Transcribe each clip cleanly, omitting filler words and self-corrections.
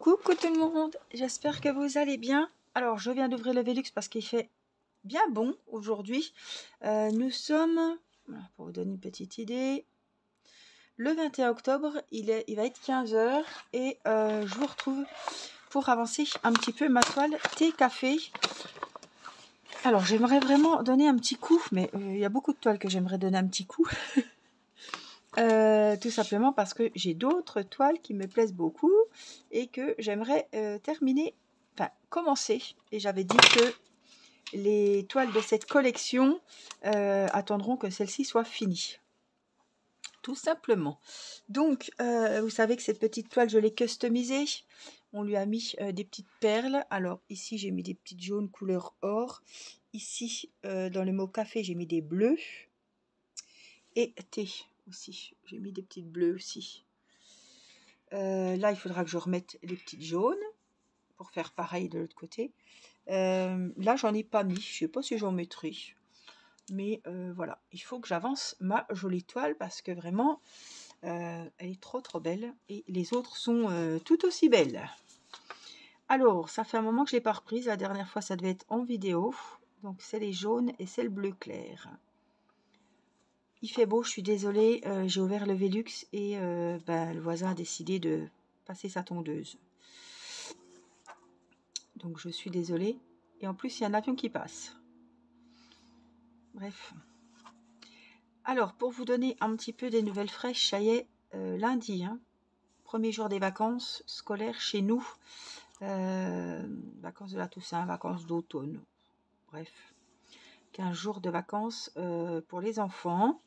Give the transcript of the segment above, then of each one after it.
Coucou tout le monde, j'espère que vous allez bien. Alors, je viens d'ouvrir le Velux parce qu'il fait bien bon aujourd'hui. Nous sommes, voilà, pour vous donner une petite idée, le 21 octobre, il va être 15 h et je vous retrouve pour avancer un petit peu ma toile thé-café. Alors, j'aimerais vraiment donner un petit coup, mais il y a beaucoup de toiles que j'aimerais donner un petit coup. Tout simplement parce que j'ai d'autres toiles qui me plaisent beaucoup et que j'aimerais terminer, enfin commencer. Et j'avais dit que les toiles de cette collection attendront que celle-ci soit finie. Tout simplement. Donc, vous savez que cette petite toile, je l'ai customisée. On lui a mis des petites perles. Alors, ici, j'ai mis des petites jaunes couleur or. Ici, dans le mot café, j'ai mis des bleus. Et thé aussi. J'ai mis des petites bleues aussi. Là, il faudra que je remette les petites jaunes pour faire pareil de l'autre côté. Là, j'en ai pas mis. Je sais pas si j'en mettrai. Mais voilà, il faut que j'avance ma jolie toile parce que vraiment, elle est trop belle. Et les autres sont tout aussi belles. Alors, ça fait un moment que je ne l'ai pas reprise. La dernière fois, ça devait être en vidéo. Donc, c'est les jaunes et c'est le bleu clair. Il fait beau, je suis désolée, j'ai ouvert le Velux et le voisin a décidé de passer sa tondeuse. Donc je suis désolée. Et en plus, il y a un avion qui passe. Bref. Alors, pour vous donner un petit peu des nouvelles fraîches, ça y est, lundi, hein, premier jour des vacances scolaires chez nous. Vacances de la Toussaint, vacances d'automne. Bref, 15 jours de vacances pour les enfants.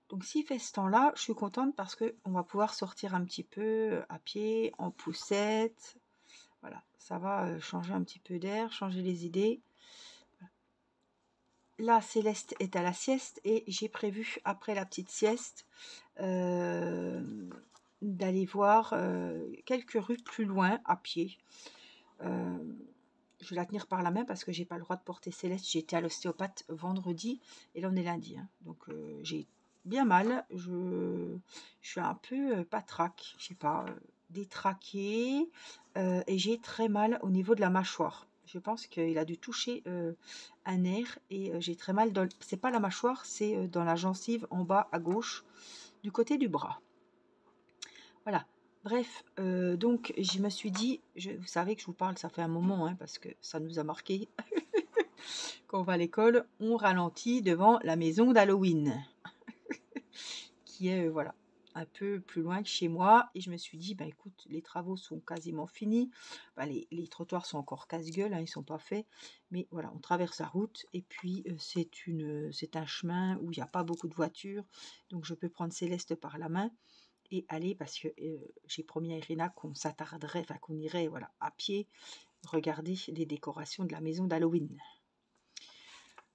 Donc s'il fait ce temps-là, je suis contente parce qu'on va pouvoir sortir un petit peu à pied, en poussette. Voilà, ça va changer un petit peu d'air, changer les idées. Là, Céleste est à la sieste et j'ai prévu, après la petite sieste, d'aller voir quelques rues plus loin à pied. Je vais la tenir par la main parce que j'ai pas le droit de porter Céleste. J'ai été à l'ostéopathe vendredi et là on est lundi. Hein. Donc j'ai bien mal. Je suis un peu patraque, je sais pas, détraquée et j'ai très mal au niveau de la mâchoire. Je pense qu'il a dû toucher un nerf et j'ai très mal. C'est pas la mâchoire, c'est dans la gencive en bas à gauche du côté du bras. Voilà. Bref, donc je me suis dit, vous savez que je vous parle, ça fait un moment, hein, parce que ça nous a marqué. Quand on va à l'école, on ralentit devant la maison d'Halloween, qui est, voilà, un peu plus loin que chez moi. Et je me suis dit, écoute, les travaux sont quasiment finis. Les trottoirs sont encore casse-gueule, hein, ils ne sont pas faits. Mais voilà, on traverse la route et puis c'est un chemin où il n'y a pas beaucoup de voitures. Donc je peux prendre Céleste par la main et aller parce que j'ai promis à Irina qu'on s'attarderait, enfin qu'on irait voilà, à pied regarder les décorations de la maison d'Halloween.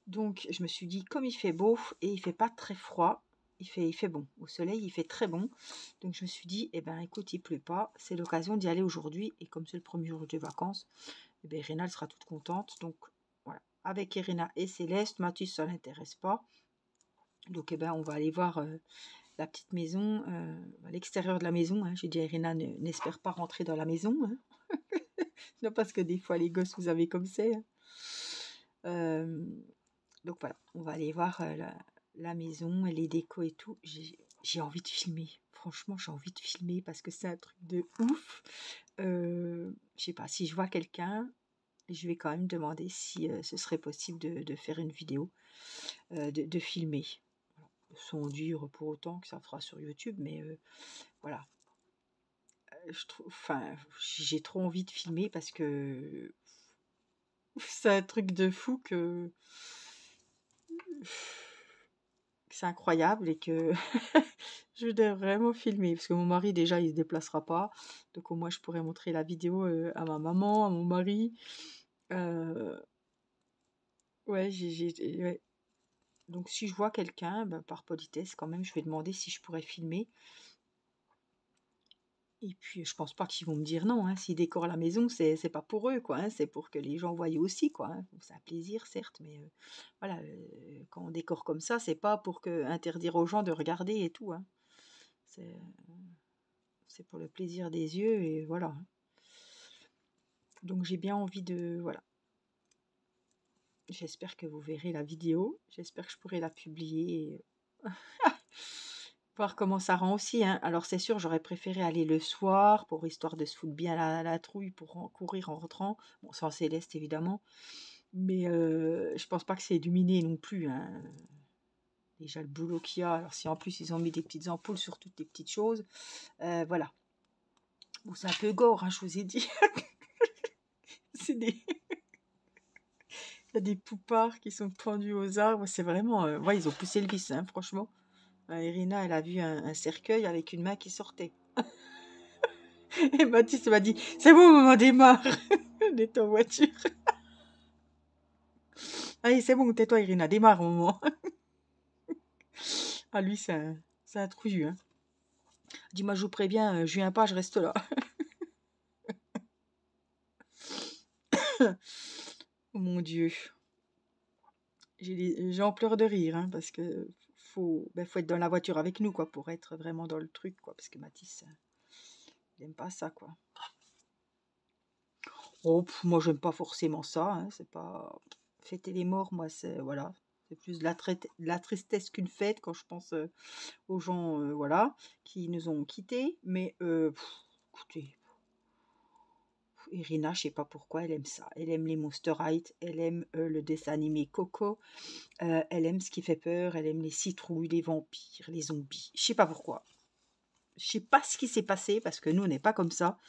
Donc je me suis dit, comme il fait beau et il fait pas très froid, il fait bon, au soleil il fait très bon, donc je me suis dit, écoute, il pleut pas, c'est l'occasion d'y aller aujourd'hui, et comme c'est le premier jour de vacances, Irina elle sera toute contente, donc voilà, avec Irina et Céleste. Mathis ça l'intéresse pas, donc on va aller voir la petite maison, à l'extérieur de la maison. Hein. J'ai dit à Irina, n'espère pas rentrer dans la maison. Hein. Non, parce que des fois, les gosses, vous savez comme c'est. Hein. Donc voilà, on va aller voir la maison et les décos et tout. J'ai envie de filmer. Franchement, j'ai envie de filmer parce que c'est un truc de ouf. Je sais pas, si je vois quelqu'un, je vais quand même demander si ce serait possible de faire une vidéo, de filmer. Sans dire pour autant que ça fera sur YouTube, mais voilà. J'ai trop envie de filmer parce que c'est un truc de fou que c'est incroyable et que je voudrais vraiment filmer parce que mon mari déjà il se déplacera pas, donc au moins je pourrais montrer la vidéo à ma maman, à mon mari. Ouais, ouais. Donc si je vois quelqu'un, par politesse quand même, je vais demander si je pourrais filmer. Et puis, je pense pas qu'ils vont me dire non. Hein. S'ils décorent la maison, c'est pas pour eux, quoi. Hein. C'est pour que les gens voient aussi, quoi. Hein. C'est un plaisir, certes, mais voilà, quand on décore comme ça, c'est pas pour interdire aux gens de regarder et tout. Hein. C'est c'est pour le plaisir des yeux et voilà. Donc j'ai bien envie de... Voilà. J'espère que vous verrez la vidéo. J'espère que je pourrai la publier. Voir comment ça rend aussi. Hein. Alors c'est sûr, j'aurais préféré aller le soir pour histoire de se foutre bien la trouille pour courir en rentrant. Bon, sans Céleste évidemment. Mais je pense pas que c'est illuminé non plus. Hein. Déjà le boulot qu'il y a. Alors si en plus ils ont mis des petites ampoules sur toutes les petites choses. Voilà. Bon, c'est un peu gore, hein, je vous ai dit. C'est des... Il y a des poupards qui sont pendus aux arbres. C'est vraiment... ouais, ils ont poussé le vice, hein, franchement. Irina, elle a vu un cercueil avec une main qui sortait. Et Baptiste m'a dit, c'est bon, maman, démarre. On est en voiture. Allez, c'est bon, tais-toi, Irina, démarre, maman. Ah, lui, c'est un trouillu. Hein. Dis-moi, je vous préviens, je viens pas, je reste là. Oh mon Dieu. J'en pleure de rire, hein, parce que faut être dans la voiture avec nous, quoi, pour être vraiment dans le truc, quoi, parce que Mathis, il n'aime pas ça, quoi. Oh, moi, j'aime pas forcément ça, hein, c'est pas... Fêter les morts, moi, c'est, voilà, c'est plus de la tristesse qu'une fête, quand je pense aux gens, voilà, qui nous ont quittés, mais, écoutez... Irina, je sais pas pourquoi, elle aime ça. Elle aime les Monster High, elle aime le dessin animé Coco, elle aime ce qui fait peur, elle aime les citrouilles, les vampires, les zombies. Je sais pas pourquoi. Je sais pas ce qui s'est passé, parce que nous, on n'est pas comme ça.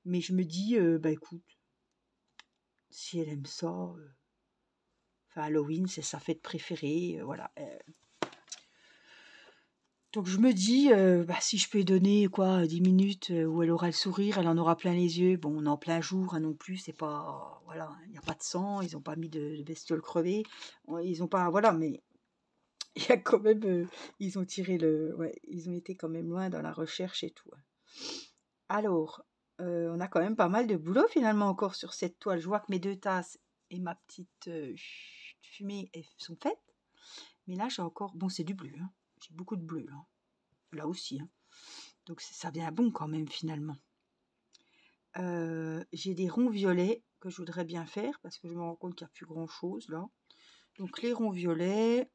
Mais je me dis, bah écoute, si elle aime ça, enfin Halloween, c'est sa fête préférée, voilà. Donc je me dis, bah, si je peux lui donner quoi, 10 minutes où elle aura le sourire, elle en aura plein les yeux. Bon, on est en plein jour hein, non plus, c'est pas, voilà, il n'y a pas de sang, ils n'ont pas mis de bestioles crevées, ils n'ont pas, voilà, mais il y a quand même, ils ont tiré ouais, ils ont été quand même loin dans la recherche et tout. Hein. Alors, on a quand même pas mal de boulot finalement encore sur cette toile. Je vois que mes 2 tasses et ma petite fumée sont faites, mais là j'ai encore, bon c'est du bleu, hein. J'ai beaucoup de bleu, hein. Là aussi, hein. Donc ça vient bon quand même finalement. J'ai des ronds violets que je voudrais bien faire parce que je me rends compte qu'il n'y a plus grand chose là. Donc les ronds violets,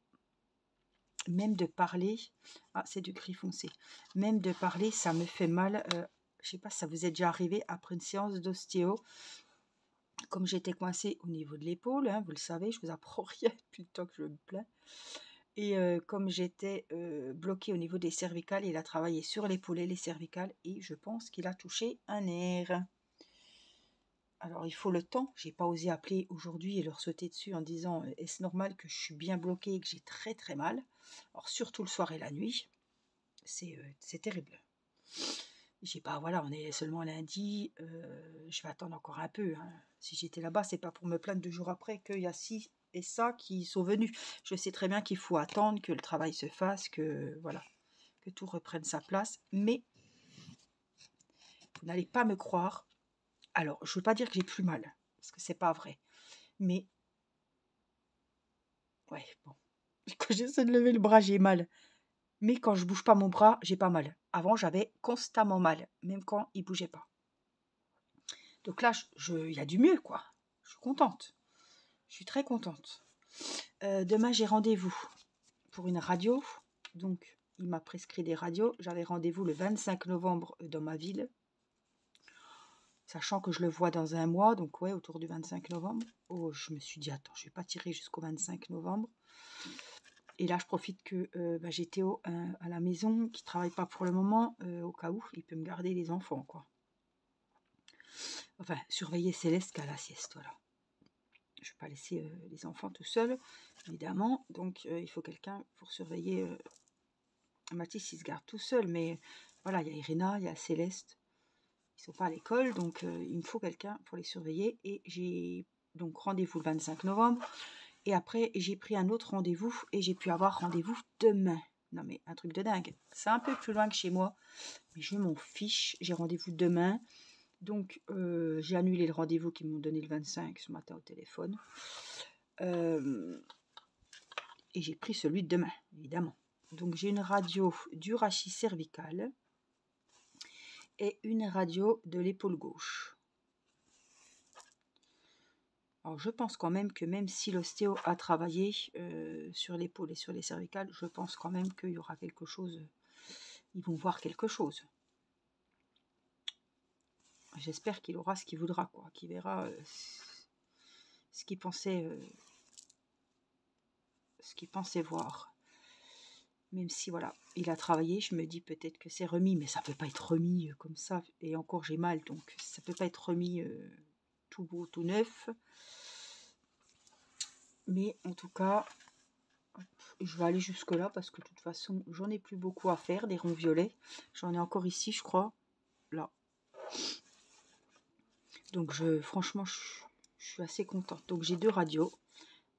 même de parler, ah c'est du gris foncé, même de parler ça me fait mal. Je sais pas si ça vous est déjà arrivé après une séance d'ostéo, comme j'étais coincée au niveau de l'épaule, hein, vous le savez, je vous apprends rien depuis le temps que je me plains. Et comme j'étais bloquée au niveau des cervicales, il a travaillé sur l'épaule et les cervicales et je pense qu'il a touché un nerf. Alors il faut le temps, j'ai pas osé appeler aujourd'hui et leur sauter dessus en disant est-ce normal que je suis bien bloquée et que j'ai très très mal. Alors surtout le soir et la nuit, c'est terrible. J'ai pas, voilà, on est seulement lundi, je vais attendre encore un peu. Hein. Si j'étais là-bas, c'est pas pour me plaindre 2 jours après qu'il y a ci et ça qui sont venus. Je sais très bien qu'il faut attendre que le travail se fasse, que voilà, que tout reprenne sa place. Mais vous n'allez pas me croire. Alors, je veux pas dire que j'ai plus mal, parce que c'est pas vrai. Mais ouais, bon. Quand j'essaie de lever le bras, j'ai mal. Mais quand je bouge pas mon bras, j'ai pas mal. Avant, j'avais constamment mal, même quand il bougeait pas. Donc là, il y a du mieux, quoi. Je suis contente. Je suis très contente. Demain, j'ai rendez-vous pour une radio. Donc, il m'a prescrit des radios. J'avais rendez-vous le 25 novembre dans ma ville. Sachant que je le vois dans un mois, donc ouais, autour du 25 novembre. Oh, je me suis dit, attends, je ne vais pas tirer jusqu'au 25 novembre. Et là, je profite que j'ai Théo à la maison, qui ne travaille pas pour le moment, au cas où, il peut me garder les enfants, quoi. Enfin, surveiller Céleste qu'à la sieste, voilà. Je ne vais pas laisser les enfants tout seuls, évidemment. Donc, il faut quelqu'un pour surveiller. Mathis, il se garde tout seul, mais voilà, il y a Irina, il y a Céleste. Ils ne sont pas à l'école, donc il me faut quelqu'un pour les surveiller. Et j'ai donc rendez-vous le 25 novembre. Et après, j'ai pris un autre rendez-vous et j'ai pu avoir rendez-vous demain. Non mais, un truc de dingue. C'est un peu plus loin que chez moi, mais je m'en fiche. J'ai rendez-vous demain. Donc, j'ai annulé le rendez-vous qu'ils m'ont donné le 25 ce matin au téléphone. Et j'ai pris celui de demain, évidemment. Donc, j'ai une radio du rachis cervical et une radio de l'épaule gauche. Alors je pense quand même que même si l'ostéo a travaillé sur l'épaule et sur les cervicales, je pense quand même qu'il y aura quelque chose, ils vont voir quelque chose. J'espère qu'il aura ce qu'il voudra, quoi, qu'il verra ce qu'il pensait voir. Même si, voilà, il a travaillé, je me dis peut-être que c'est remis, mais ça peut pas être remis comme ça. Et encore, j'ai mal, donc ça peut pas être remis tout beau, tout neuf. Mais en tout cas, je vais aller jusque-là parce que de toute façon, j'en ai plus beaucoup à faire, des ronds violets. J'en ai encore ici, je crois, là. Donc, franchement, je suis assez contente. Donc, j'ai 2 radios.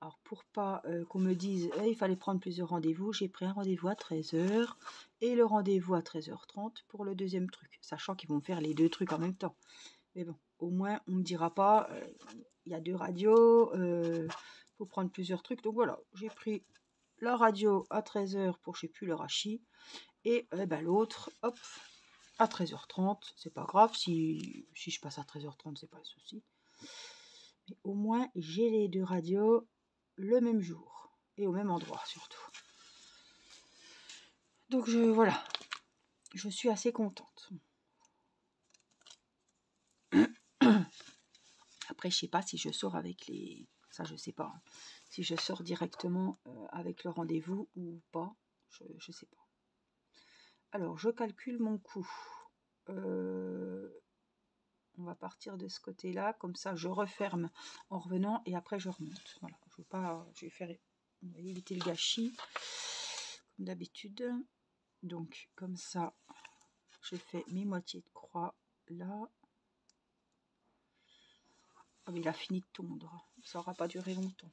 Alors, pour pas qu'on me dise il fallait prendre plusieurs rendez-vous, j'ai pris un rendez-vous à 13 h et le rendez-vous à 13 h 30 pour le deuxième truc, sachant qu'ils vont faire les 2 trucs en même temps. Mais bon, au moins, on ne me dira pas il y a 2 radios, faut prendre plusieurs trucs. Donc voilà, j'ai pris la radio à 13 h pour, je sais plus, le rachis, et l'autre, hop, à 13 h 30. C'est pas grave, si je passe à 13 h 30, c'est pas le souci. Mais au moins, j'ai les 2 radios le même jour et au même endroit surtout. Donc voilà, je suis assez contente. Après, je sais pas si je sors avec les... Ça, je sais pas. Si je sors directement avec le rendez-vous ou pas, je sais pas. Alors, je calcule mon coût. On va partir de ce côté-là, comme ça je referme en revenant et après je remonte. Voilà, je vais faire, on va éviter le gâchis comme d'habitude. Donc comme ça, je fais mes moitiés de croix là. Ah mais il a fini de tondre, ça n'aura pas duré longtemps.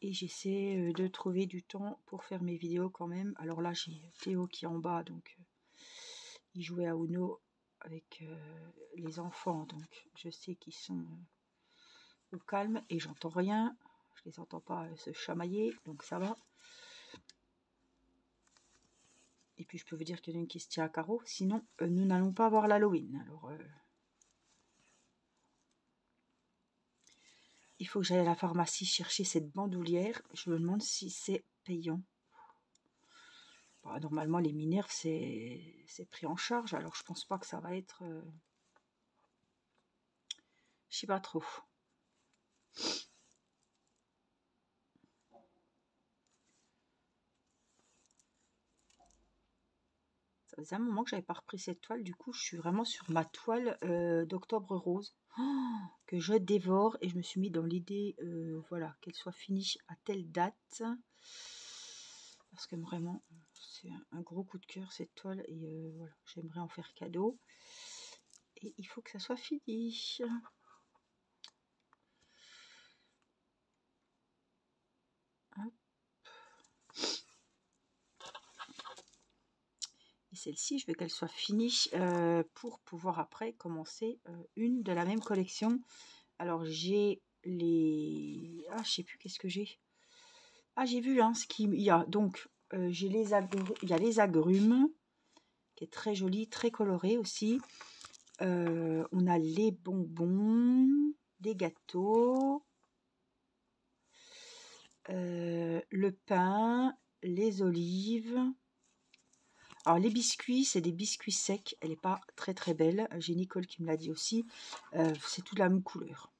Et j'essaie de trouver du temps pour faire mes vidéos quand même. Alors là, j'ai Théo qui est en bas, donc il jouait à Uno avec les enfants, donc je sais qu'ils sont au calme et j'entends rien. Je les entends pas se chamailler, donc ça va. Et puis je peux vous dire qu'il y en a une qui se tient à carreau, sinon nous n'allons pas avoir l'Halloween. Alors il faut que j'aille à la pharmacie chercher cette bandoulière. Je me demande si c'est payant. Bon, normalement, les Minerves, c'est pris en charge. Alors, je pense pas que ça va être... Je sais pas trop. Ça faisait un moment que j'avais pas repris cette toile. Du coup, je suis vraiment sur ma toile d'Octobre Rose. Oh, que je dévore. Et je me suis mis dans l'idée, voilà, qu'elle soit finie à telle date. Parce que vraiment, c'est un gros coup de cœur cette toile. Et voilà, j'aimerais en faire cadeau. Et il faut que ça soit fini. Hop. Et celle-ci, je veux qu'elle soit finie pour pouvoir après commencer une de la même collection. Alors j'ai les... Ah, je sais plus qu'est-ce que j'ai. Ah, j'ai vu ce qu'il y a. Donc, j'ai il y a les agrumes, qui est très joli, très coloré aussi. On a les bonbons, des gâteaux, le pain, les olives. Alors les biscuits, c'est des biscuits secs. Elle n'est pas très très belle. J'ai Nicole qui me l'a dit aussi. C'est toute la même couleur.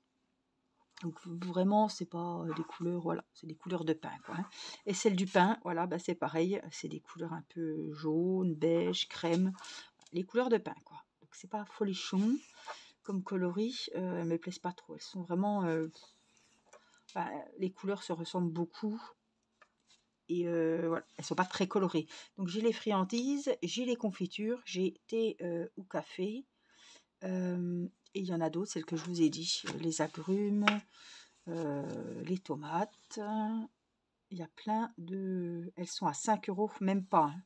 Donc vraiment, c'est pas des couleurs, voilà, c'est des couleurs de pain, quoi. Hein. Et celle du pain, voilà, bah, c'est pareil. C'est des couleurs un peu jaune, beige, crème. Les couleurs de pain, quoi. Donc c'est pas folichon comme coloris. Elles me plaisent pas trop. Elles sont vraiment... bah, les couleurs se ressemblent beaucoup. Et voilà, elles sont pas très colorées. Donc j'ai les friandises, j'ai les confitures, j'ai thé ou café. Et il y en a d'autres, celles que je vous ai dit. Les agrumes, les tomates. Il y a plein de... Elles sont à 5 €, même pas. Hein.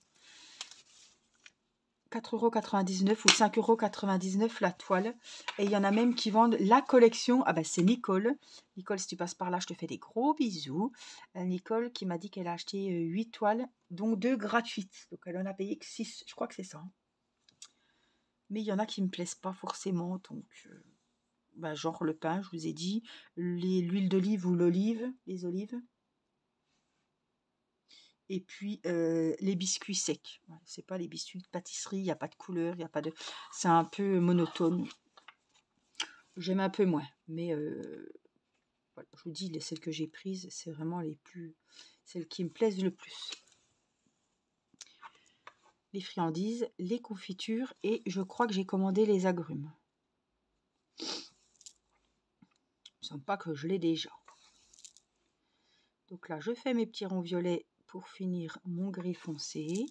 4,99 € ou 5,99 € la toile. Et il y en a même qui vendent la collection. Ah ben c'est Nicole. Nicole, si tu passes par là, je te fais des gros bisous. Nicole qui m'a dit qu'elle a acheté 8 toiles, dont 2 gratuites. Donc elle en a payé que 6. Je crois que c'est ça. Mais il y en a qui ne me plaisent pas forcément. Donc, bah, genre le pain, je vous ai dit. L'huile d'olive ou l'olive. Les olives. Et puis les biscuits secs. Ouais, c'est pas les biscuits de pâtisserie, il n'y a pas de couleur, il y a pas de. C'est un peu monotone. J'aime un peu moins. Mais voilà, je vous dis, celles que j'ai prises, c'est vraiment celles qui me plaisent le plus. Les friandises, les confitures et je crois que j'ai commandé les agrumes. Il ne me semble pas que je l'ai déjà. Donc là, je fais mes petits ronds violets pour finir mon gris foncé.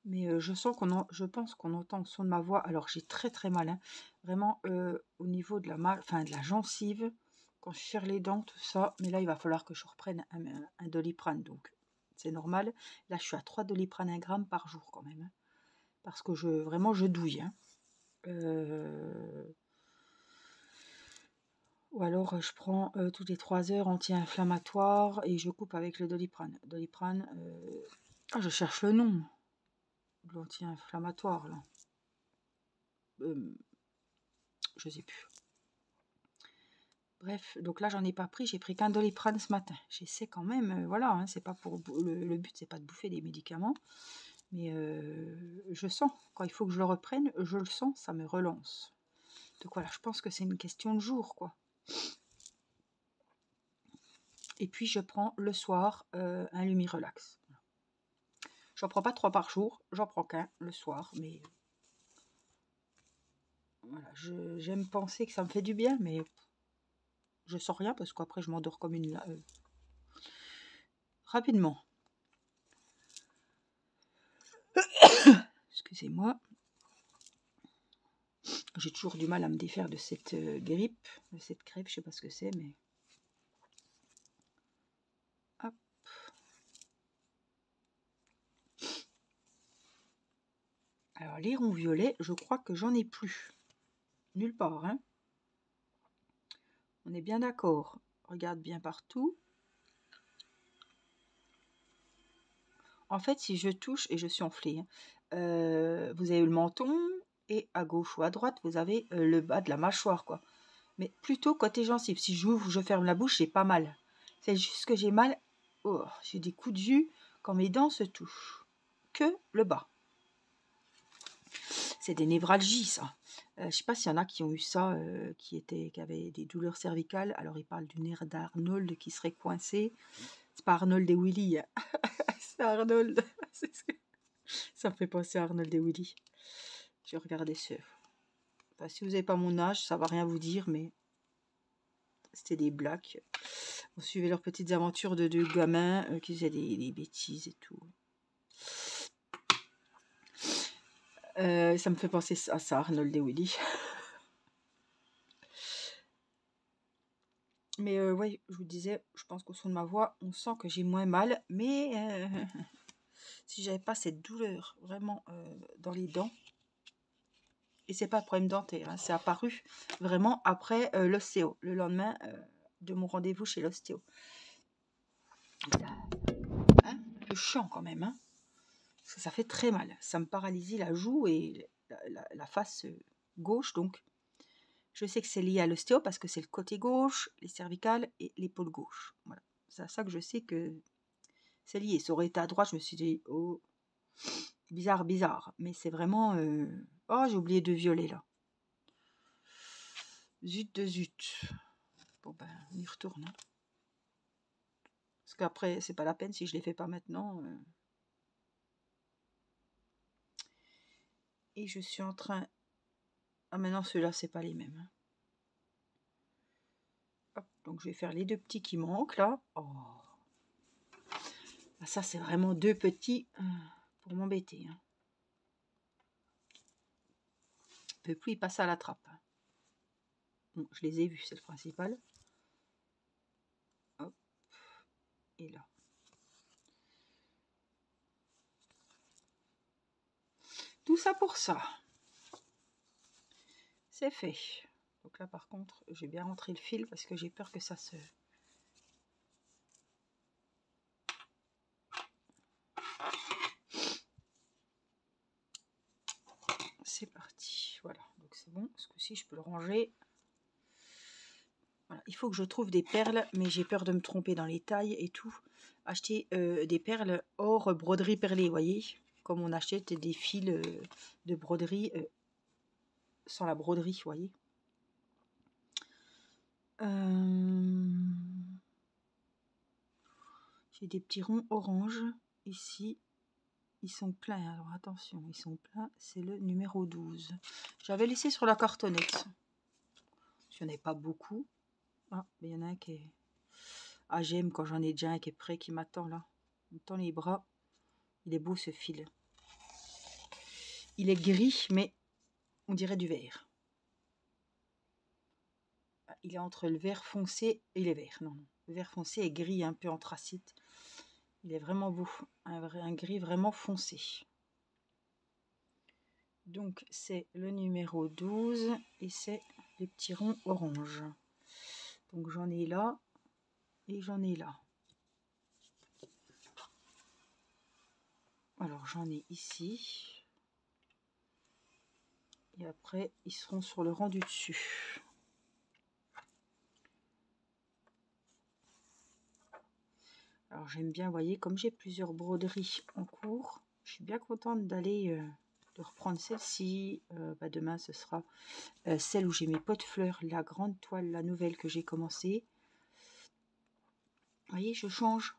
Mais je sens je pense qu'on entend le son de ma voix. Alors j'ai très très mal, hein. Vraiment au niveau de de la gencive, quand je serre les dents, tout ça. Mais là, il va falloir que je reprenne un Doliprane, donc c'est normal. Là, je suis à 3 Doliprane 1 gramme par jour quand même, hein, parce que vraiment je douille, hein. Ou alors je prends toutes les 3 heures anti-inflammatoire et je coupe avec le Doliprane. Doliprane, je cherche le nom. L'anti-inflammatoire là. Je sais plus. Bref, donc là j'en ai pas pris, j'ai pris qu'un Doliprane ce matin. J'essaie quand même, voilà, hein, c'est pas pour le but, c'est pas de bouffer des médicaments, mais je sens quand il faut que je le reprenne, je le sens, ça me relance. Donc voilà, je pense que c'est une question de jour, quoi. Et puis je prends le soir un Lumirelax. J'en prends pas 3 par jour, j'en prends qu'un le soir, mais voilà, j'aime penser que ça me fait du bien, mais je sens rien parce qu'après je m'endors comme une rapidement. Excusez-moi. J'ai toujours du mal à me défaire de cette grippe, de cette crêpe, je sais pas ce que c'est, mais... Hop. Alors, les ronds violets, je crois que j'en ai plus. Nulle part, hein. On est bien d'accord. Regarde bien partout. En fait, si je touche, et je suis enflée, hein, vous avez le menton, et à gauche ou à droite, vous avez le bas de la mâchoire, quoi. Mais plutôt côté gencive. Si j'ouvre, je ferme la bouche, j'ai pas mal. C'est juste que j'ai mal. Oh, j'ai des coups de jus quand mes dents se touchent. Que le bas. C'est des névralgies, ça. Je ne sais pas s'il y en a qui ont eu ça, qui avaient des douleurs cervicales. Alors, ils parlent du nerf d'Arnold qui serait coincé. C'est pas Arnold et Willy. Hein. C'est Arnold. Ça me fait penser à Arnold et Willy. Je vais regarder ce. Enfin, si vous n'avez pas mon âge, ça va rien vous dire, mais c'était des blagues. On suivait leurs petites aventures de deux gamins qui faisaient des bêtises et tout. Ça me fait penser à ça, Arnold et Willy. Mais ouais, je vous disais, je pense qu'au son de ma voix, on sent que j'ai moins mal. Mais si j'avais pas cette douleur vraiment dans les dents, et c'est pas un problème dentaire, hein, c'est apparu vraiment après l'ostéo, le lendemain de mon rendez-vous chez l'ostéo. Hein, un peu chiant quand même, hein, parce que ça fait très mal. Ça me paralyse la joue et la face gauche, donc je sais que c'est lié à l'ostéo parce que c'est le côté gauche, les cervicales et l'épaule gauche. Voilà, c'est à ça que je sais que c'est lié. Ça aurait été à droite, je me suis dit, oh, bizarre, bizarre. Mais c'est vraiment... Oh, j'ai oublié de violer, là. Zut de zut. Bon, ben, on y retourne. Hein. Parce qu'après, c'est pas la peine si je les fais pas maintenant. Et je suis en train... Ah, maintenant, ceux-là, c'est pas les mêmes. Hein. Hop, donc, je vais faire les deux petits qui manquent, là. Oh. Ah, ça, c'est vraiment deux petits pour m'embêter. Hein. Je peux plus y passer à la trappe. Bon, je les ai vus, c'est le principal. Hop. et là. Tout ça pour ça. C'est fait. Donc là par contre, j'ai bien rentré le fil parce que j'ai peur que ça se... C'est parti. Voilà, donc c'est bon. Ce coup-ci, je peux le ranger. Voilà. Il faut que je trouve des perles, mais j'ai peur de me tromper dans les tailles et tout. Acheter des perles hors broderie perlée, vous voyez, comme on achète des fils de broderie sans la broderie, vous voyez. J'ai des petits ronds orange ici. Ils sont pleins, alors attention, ils sont pleins. C'est le numéro 12. J'avais laissé sur la cartonnette. Il n'y en a pas beaucoup. Ah, mais il y en a un qui est... Ah, j'aime quand j'en ai déjà un qui est prêt, qui m'attend là. Il me tend les bras. Il est beau ce fil. Il est gris, mais on dirait du vert. Il est entre le vert foncé et les verts. Non, non. Le vert foncé est gris, un peu anthracite. Il est vraiment beau. Un gris vraiment foncé. Donc, c'est le numéro 12 et c'est les petits ronds orange. Donc, j'en ai là et j'en ai là. Alors, j'en ai ici. Et après, ils seront sur le rang du dessus. Alors, j'aime bien, vous voyez, comme j'ai plusieurs broderies en cours, je suis bien contente d'aller... de reprendre celle-ci. Demain ce sera celle où j'ai mes pots de fleurs, la grande toile, la nouvelle que j'ai commencé. Vous voyez, je change.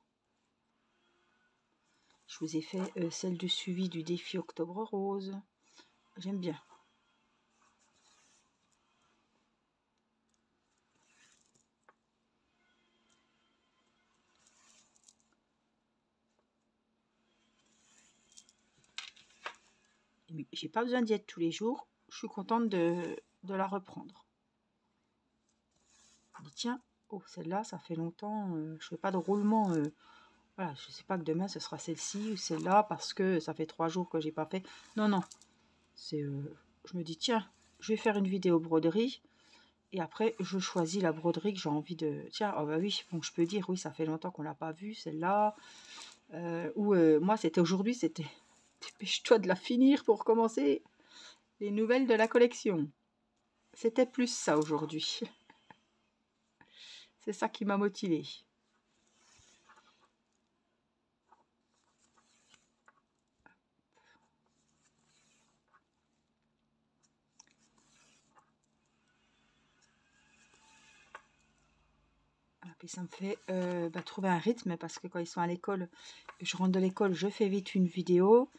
Je vous ai fait celle de suivi du défi Octobre Rose. J'aime bien. J'ai pas besoin d'y être tous les jours. Je suis contente de la reprendre. Je dis tiens, oh celle-là, ça fait longtemps. Je fais pas de roulement. Voilà, je sais pas que demain ce sera celle-ci ou celle-là parce que ça fait 3 jours que j'ai pas fait. Non, non. C'est, je me dis tiens, je vais faire une vidéo broderie. Et après, je choisis la broderie que j'ai envie de... Tiens, oh bah oui, bon, je peux dire, oui, ça fait longtemps qu'on l'a pas vue, celle-là. Moi, c'était aujourd'hui, c'était... Dépêche-toi de la finir pour commencer les nouvelles de la collection. C'était plus ça aujourd'hui. C'est ça qui m'a motivée. Puis ça me fait trouver un rythme parce que quand ils sont à l'école, je rentre de l'école, je fais vite une vidéo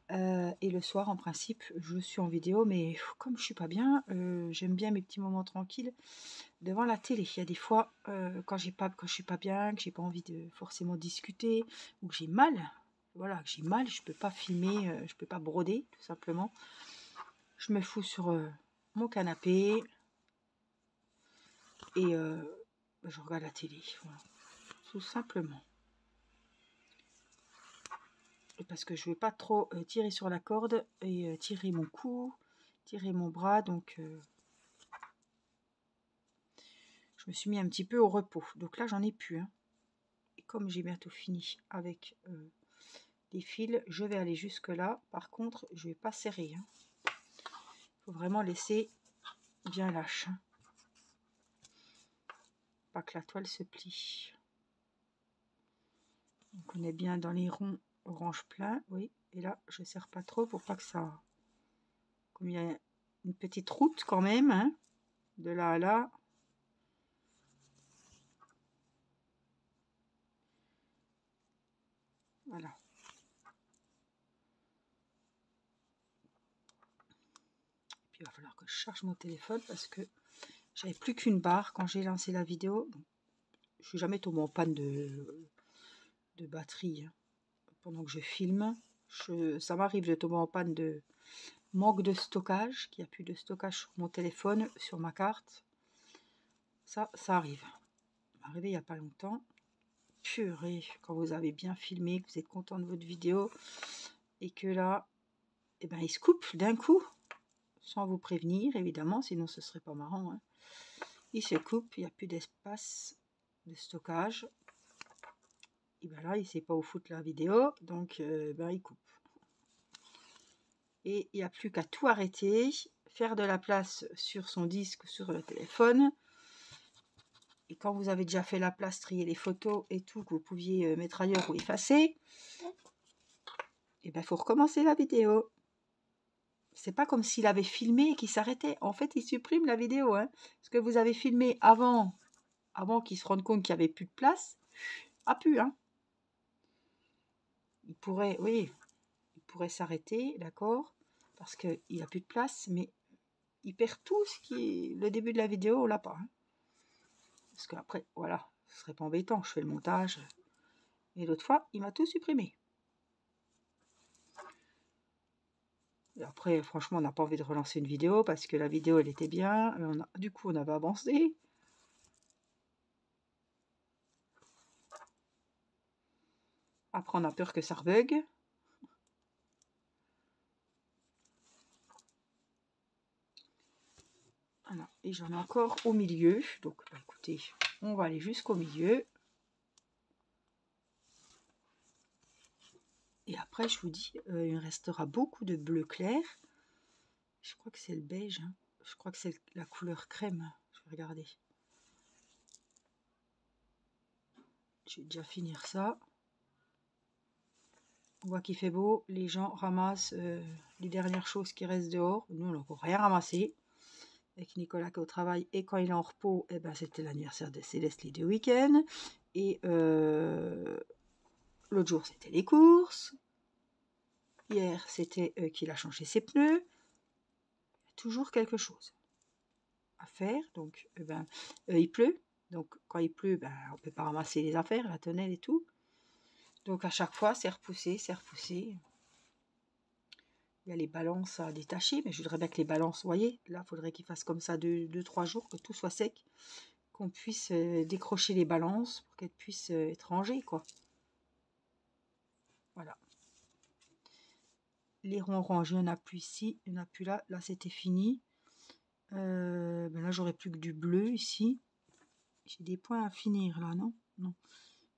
et le soir en principe je suis en vidéo, mais comme je suis pas bien, j'aime bien mes petits moments tranquilles devant la télé. Il y a des fois quand je suis pas bien, que j'ai pas envie de forcément discuter ou que j'ai mal, voilà, que j'ai mal, je peux pas filmer, je peux pas broder tout simplement. Je me fous sur mon canapé et je regarde la télé, voilà. Tout simplement. Parce que je ne veux pas trop tirer sur la corde et tirer mon cou, tirer mon bras. Donc, je me suis mis un petit peu au repos. Donc là, j'en ai plus. Hein. Et comme j'ai bientôt fini avec les fils, je vais aller jusque là. Par contre, je ne vais pas serrer. Hein. Il faut vraiment laisser bien lâche. Hein. Pas que la toile se plie. Donc, on est bien dans les ronds orange plein. Oui. Et là, je ne serre pas trop pour pas que ça... Comme il y a une petite route quand même, hein, de là à là. Voilà. Puis il va falloir que je charge mon téléphone parce que j'avais plus qu'une barre quand j'ai lancé la vidéo. Je suis jamais tombée en panne de batterie hein. Pendant que je filme. Ça m'arrive de tomber en panne de manque de stockage, qu'il n'y a plus de stockage sur mon téléphone, sur ma carte. Ça arrive. Ça m'est arrivé il n'y a pas longtemps. Purée, quand vous avez bien filmé, que vous êtes content de votre vidéo, et que là, eh ben, il se coupe d'un coup, sans vous prévenir, évidemment, sinon ce serait pas marrant. Hein. Il se coupe, il n'y a plus d'espace de stockage. Et ben là, il ne sait pas où foutre la vidéo, donc ben, il coupe. Et il n'y a plus qu'à tout arrêter, faire de la place sur son disque, sur le téléphone. Et quand vous avez déjà fait la place, trier les photos et tout, que vous pouviez mettre ailleurs ou effacer, et ben, il faut recommencer la vidéo. C'est pas comme s'il avait filmé et qu'il s'arrêtait. En fait, il supprime la vidéo. Hein. Ce que vous avez filmé avant qu'il se rende compte qu'il n'y avait plus de place, a pu. Hein. Il pourrait, oui, il pourrait s'arrêter, d'accord, parce qu'il n'a plus de place, mais il perd tout ce qui est le début de la vidéo, on l'a pas. Hein. Parce qu'après, voilà, ce serait pas embêtant, je fais le montage. Et l'autre fois, il m'a tout supprimé. Et après, franchement, on n'a pas envie de relancer une vidéo parce que la vidéo, elle était bien. Du coup, on avait avancé. Après, on a peur que ça rebug. Voilà. Et j'en ai encore au milieu. Donc, bah, écoutez, on va aller jusqu'au milieu. Et après, je vous dis, il me restera beaucoup de bleu clair. Je crois que c'est le beige. Hein. Je crois que c'est la couleur crème. Je vais regarder. Je vais déjà finir ça. On voit qu'il fait beau. Les gens ramassent les dernières choses qui restent dehors. Nous, on n'a encore rien ramassé. Avec Nicolas qui est au travail. Et quand il est en repos, eh ben, c'était l'anniversaire de Céleste les 2 week-ends. Et l'autre jour, c'était les courses. Hier, c'était qu'il a changé ses pneus. Il y a toujours quelque chose à faire. Donc, il pleut. Donc, quand il pleut, on ne peut pas ramasser les affaires, la tonnelle et tout. Donc, à chaque fois, c'est repoussé, c'est repoussé. Il y a les balances à détacher, mais je voudrais bien que les balances, vous voyez, là, il faudrait qu'ils fassent comme ça 2-3 jours, que tout soit sec, qu'on puisse décrocher les balances pour qu'elles puissent être rangées, quoi. Voilà. Les ronds rangés, il n'y en a plus ici, il n'y en a plus là. Là, c'était fini. Là, j'aurais plus que du bleu ici. J'ai des points à finir là, non? Non.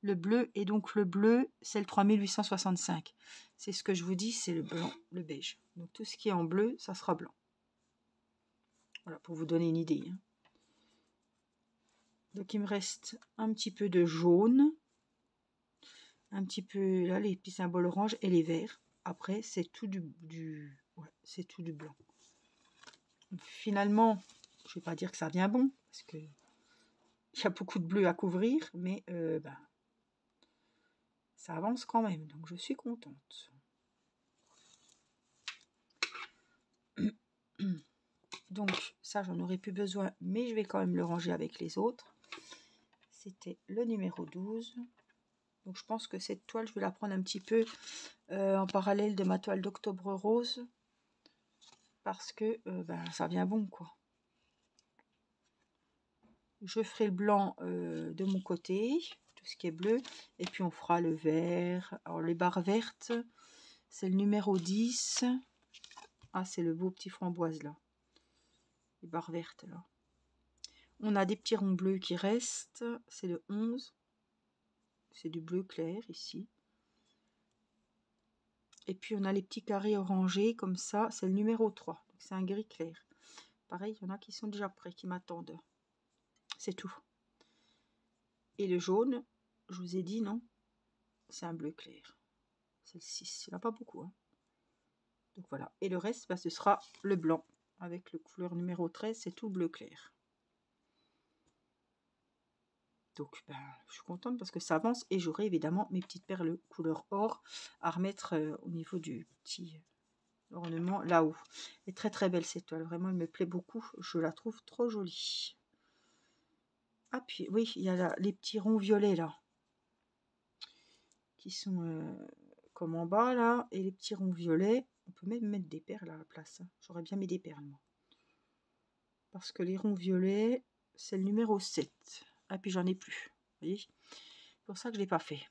Le bleu, et donc le bleu, c'est le 3865. C'est ce que je vous dis, c'est le blanc, le beige. Donc tout ce qui est en bleu, ça sera blanc. Voilà, pour vous donner une idée. Hein. Donc il me reste un petit peu de jaune. Un petit peu, là, les petits symboles orange et les verts. Après, c'est tout c'est tout du blanc. Donc, finalement, je ne vais pas dire que ça vient bon, parce que il y a beaucoup de bleu à couvrir, mais ça avance quand même, donc je suis contente. Donc ça, j'en aurais plus besoin, mais je vais quand même le ranger avec les autres. C'était le numéro 12. Donc je pense que cette toile, je vais la prendre un petit peu en parallèle de ma toile d'octobre rose, parce que ça vient bon, quoi. Je ferai le blanc de mon côté, tout ce qui est bleu, et puis on fera le vert. Alors les barres vertes, c'est le numéro 10. Ah, c'est le beau petit framboise là. Les barres vertes là. On a des petits ronds bleus qui restent, c'est le 11. C'est du bleu clair ici. Et puis on a les petits carrés orangés comme ça, c'est le numéro 3. C'est un gris clair. Pareil, il y en a qui sont déjà prêts, qui m'attendent. C'est tout. Et le jaune, je vous ai dit, non, c'est un bleu clair. C'est le 6, il n'y en a pas beaucoup. Hein. Donc voilà. Et le reste, ce sera le blanc. Avec le couleur numéro 13, c'est tout bleu clair. Donc je suis contente parce que ça avance. Et j'aurai évidemment mes petites perles couleur or à remettre au niveau du petit ornement là-haut. Elle est très très belle cette toile. Vraiment, elle me plaît beaucoup. Je la trouve trop jolie. Ah puis oui, il y a les petits ronds violets là. Qui sont comme en bas là. Et les petits ronds violets. On peut même mettre des perles à la place. Hein. J'aurais bien mis des perles moi. Parce que les ronds violets, c'est le numéro 7. Ah, puis j'en ai plus. Vous voyez, il pour ça que je ne l'ai pas fait.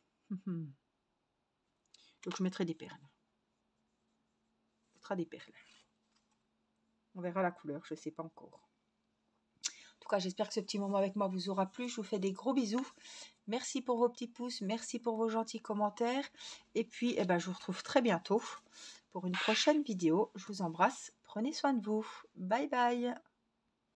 Donc je mettrai des perles. On mettra des perles. On verra la couleur, je ne sais pas encore. En tout cas, j'espère que ce petit moment avec moi vous aura plu. Je vous fais des gros bisous. Merci pour vos petits pouces, merci pour vos gentils commentaires. Et puis, eh ben, je vous retrouve très bientôt pour une prochaine vidéo. Je vous embrasse. Prenez soin de vous. Bye bye.